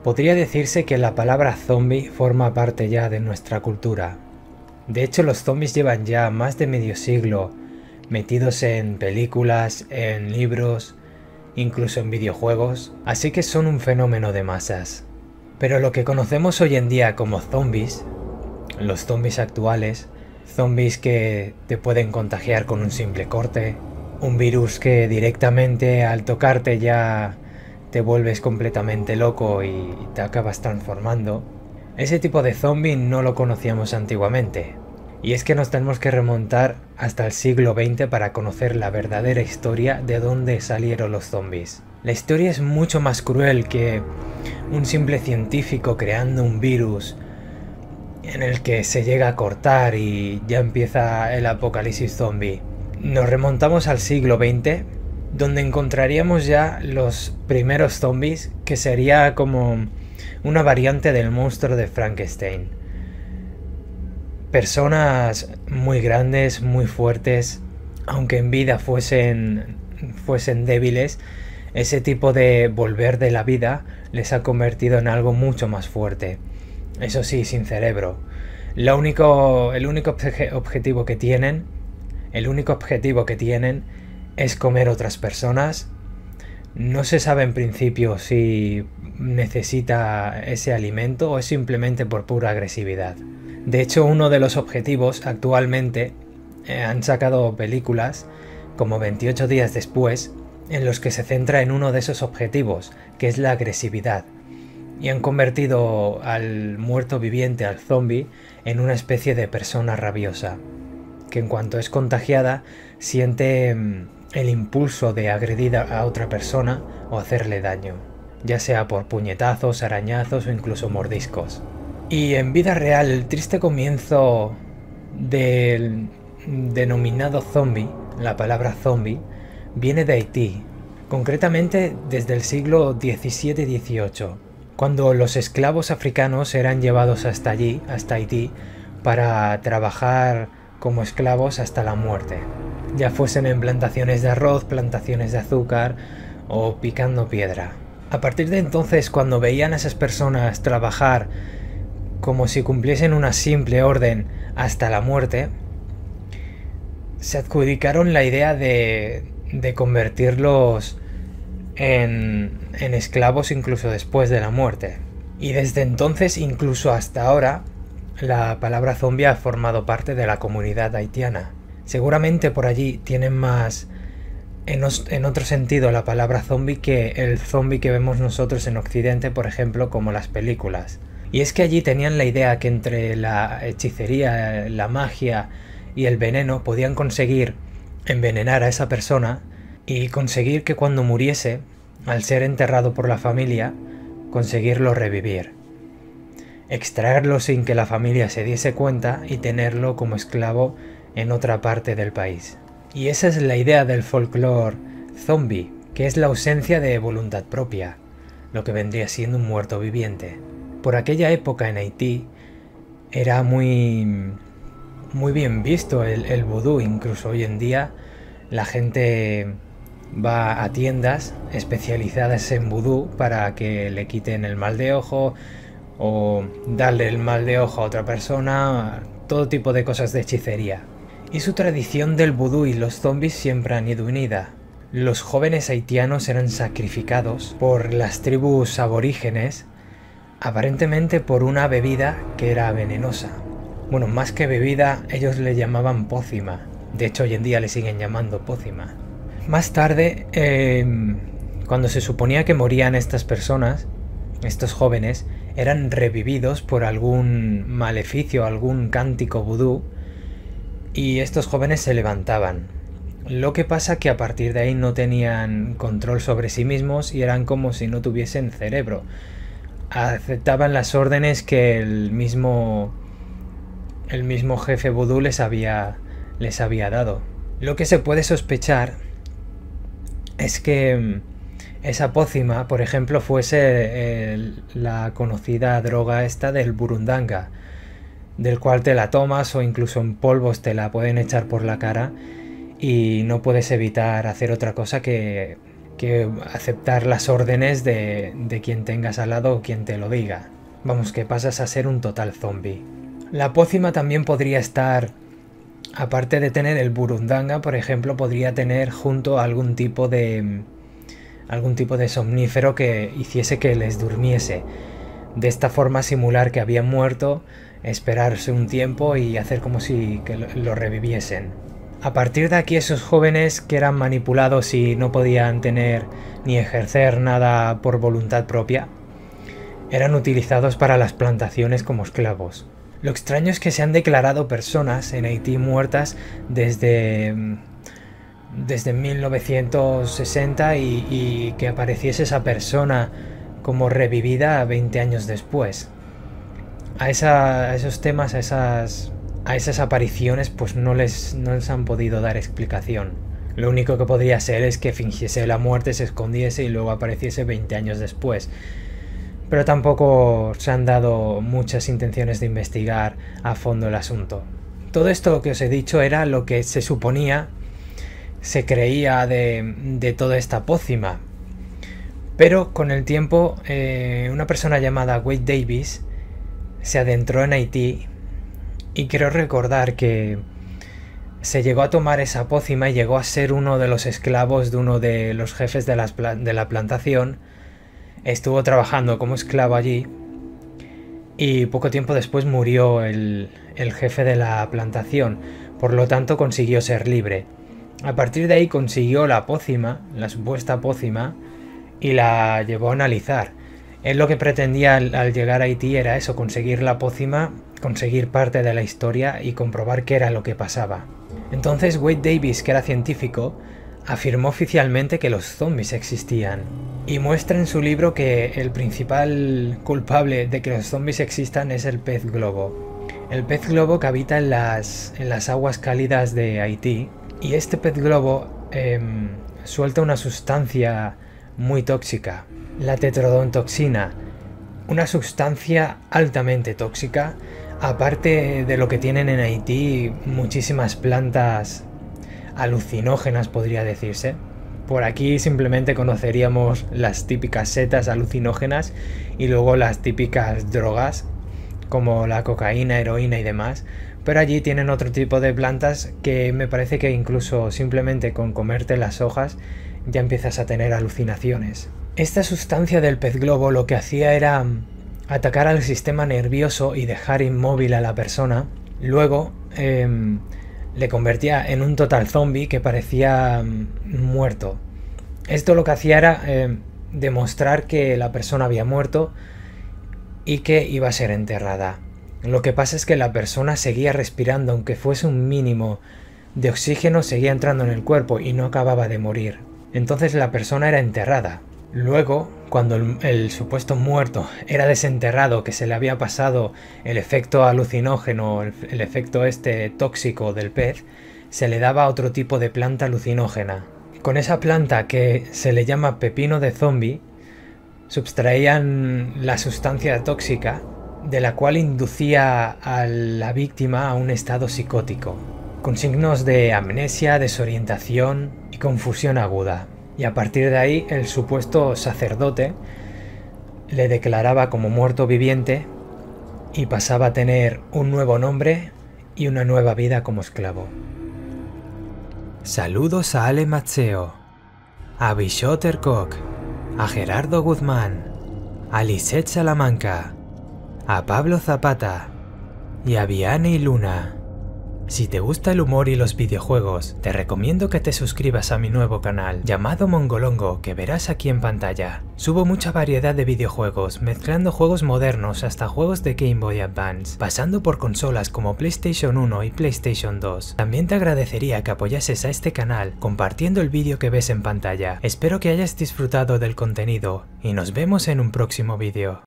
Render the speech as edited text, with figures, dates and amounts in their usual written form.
Podría decirse que la palabra zombie forma parte ya de nuestra cultura. De hecho, los zombies llevan ya más de medio siglo metidos en películas, en libros, incluso en videojuegos, así que son un fenómeno de masas. Pero lo que conocemos hoy en día como zombies, los zombies actuales, zombies que te pueden contagiar con un simple corte, un virus que directamente al tocarte ya te vuelves completamente loco y te acabas transformando. Ese tipo de zombie no lo conocíamos antiguamente. Y es que nos tenemos que remontar hasta el siglo XX para conocer la verdadera historia de dónde salieron los zombies. La historia es mucho más cruel que un simple científico creando un virus en el que se llega a cortar y ya empieza el apocalipsis zombie. Nos remontamos al siglo XX, donde encontraríamos ya los primeros zombies, que sería como una variante del monstruo de Frankenstein. Personas muy grandes, muy fuertes, aunque en vida fuesen débiles, ese tipo de volver de la vida les ha convertido en algo mucho más fuerte. Eso sí, sin cerebro. El único objetivo que tienen es comer otras personas. No se sabe en principio si necesita ese alimento o es simplemente por pura agresividad. De hecho, uno de los objetivos actualmente han sacado películas como 28 días después en los que se centra en uno de esos objetivos, que es la agresividad. Y han convertido al muerto viviente, al zombie, en una especie de persona rabiosa, que en cuanto es contagiada siente el impulso de agredir a otra persona o hacerle daño, ya sea por puñetazos, arañazos o incluso mordiscos. Y en vida real, el triste comienzo del denominado zombie, la palabra zombie, viene de Haití, concretamente desde el siglo XVII-XVIII, cuando los esclavos africanos eran llevados hasta allí, hasta Haití, para trabajar como esclavos hasta la muerte, ya fuesen en plantaciones de arroz, plantaciones de azúcar o picando piedra. A partir de entonces, cuando veían a esas personas trabajar como si cumpliesen una simple orden hasta la muerte, se adjudicaron la idea de convertirlos en esclavos incluso después de la muerte. Y desde entonces, incluso hasta ahora, la palabra zombie ha formado parte de la comunidad haitiana. Seguramente por allí tienen más en otro sentido la palabra zombie que el zombie que vemos nosotros en Occidente, por ejemplo, como las películas. Y es que allí tenían la idea que entre la hechicería, la magia y el veneno podían conseguir envenenar a esa persona y conseguir que cuando muriese, al ser enterrado por la familia, conseguirlo revivir. Extraerlo sin que la familia se diese cuenta y tenerlo como esclavo en otra parte del país. Y esa es la idea del folclore zombie, que es la ausencia de voluntad propia, lo que vendría siendo un muerto viviente. Por aquella época en Haití era muy bien visto el vudú. Incluso hoy en día la gente va a tiendas especializadas en vudú para que le quiten el mal de ojo o darle el mal de ojo a otra persona, todo tipo de cosas de hechicería. Y su tradición del vudú y los zombies siempre han ido unida. Los jóvenes haitianos eran sacrificados por las tribus aborígenes, aparentemente por una bebida que era venenosa. Bueno, más que bebida, ellos le llamaban pócima. De hecho, hoy en día le siguen llamando pócima. Más tarde, cuando se suponía que morían estas personas, estos jóvenes, eran revividos por algún maleficio, algún cántico vudú, y estos jóvenes se levantaban. Lo que pasa que a partir de ahí no tenían control sobre sí mismos y eran como si no tuviesen cerebro. Aceptaban las órdenes que el mismo jefe vudú les había dado. Lo que se puede sospechar es que esa pócima, por ejemplo, fuese la conocida droga esta del burundanga, del cual te la tomas o incluso en polvos te la pueden echar por la cara y no puedes evitar hacer otra cosa que que aceptar las órdenes de quien tengas al lado o quien te lo diga. Vamos, que pasas a ser un total zombie. La pócima también podría estar, aparte de tener el burundanga, por ejemplo, podría tener junto algún tipo de somnífero que hiciese que les durmiese. De esta forma simular que habían muerto, esperarse un tiempo y hacer como si que lo reviviesen. A partir de aquí, esos jóvenes que eran manipulados y no podían tener ni ejercer nada por voluntad propia, eran utilizados para las plantaciones como esclavos. Lo extraño es que se han declarado personas en Haití muertas desde 1960 y que apareciese esa persona como revivida 20 años después. A esos temas, a esas apariciones, pues no les han podido dar explicación. Lo único que podría ser es que fingiese la muerte, se escondiese y luego apareciese 20 años después. Pero tampoco se han dado muchas intenciones de investigar a fondo el asunto. Todo esto que os he dicho era lo que se suponía, se creía de toda esta pócima. Pero con el tiempo, una persona llamada Wade Davis se adentró en Haití y creo recordar que se llegó a tomar esa pócima y llegó a ser uno de los esclavos de uno de los jefes de la plantación. Estuvo trabajando como esclavo allí y poco tiempo después murió el jefe de la plantación, por lo tanto consiguió ser libre. A partir de ahí consiguió la pócima, la supuesta pócima, y la llevó a analizar. Él lo que pretendía al llegar a Haití era eso, conseguir la pócima, conseguir parte de la historia y comprobar qué era lo que pasaba. Entonces Wade Davis, que era científico, afirmó oficialmente que los zombies existían y muestra en su libro que el principal culpable de que los zombies existan es el pez globo. El pez globo que habita en las aguas cálidas de Haití, y este pez globo suelta una sustancia muy tóxica, la tetrodontoxina, una sustancia altamente tóxica. Aparte de lo que tienen en Haití, muchísimas plantas alucinógenas, podría decirse. Por aquí simplemente conoceríamos las típicas setas alucinógenas y luego las típicas drogas como la cocaína, heroína y demás. Pero allí tienen otro tipo de plantas que me parece que incluso simplemente con comerte las hojas ya empiezas a tener alucinaciones. Esta sustancia del pez globo lo que hacía era atacar al sistema nervioso y dejar inmóvil a la persona. Luego le convertía en un total zombie que parecía muerto. Esto lo que hacía era demostrar que la persona había muerto y que iba a ser enterrada. Lo que pasa es que la persona seguía respirando, aunque fuese un mínimo de oxígeno, seguía entrando en el cuerpo y no acababa de morir. Entonces la persona era enterrada. Luego, cuando el supuesto muerto era desenterrado, que se le había pasado el efecto alucinógeno, el efecto tóxico del pez, se le daba otro tipo de planta alucinógena. Con esa planta, que se le llama pepino de zombie, subtraían la sustancia tóxica, de la cual inducía a la víctima a un estado psicótico, con signos de amnesia, desorientación y confusión aguda. Y a partir de ahí el supuesto sacerdote le declaraba como muerto viviente y pasaba a tener un nuevo nombre y una nueva vida como esclavo. Saludos a Ale Mazzeo, a Bishot Ercock, a Gerardo Guzmán, a Lisette Salamanca, a Pablo Zapata y a Vianney Luna. Si te gusta el humor y los videojuegos, te recomiendo que te suscribas a mi nuevo canal llamado Mongolongo, que verás aquí en pantalla. Subo mucha variedad de videojuegos, mezclando juegos modernos hasta juegos de Game Boy Advance, pasando por consolas como PlayStation 1 y PlayStation 2. También te agradecería que apoyases a este canal compartiendo el vídeo que ves en pantalla. Espero que hayas disfrutado del contenido y nos vemos en un próximo vídeo.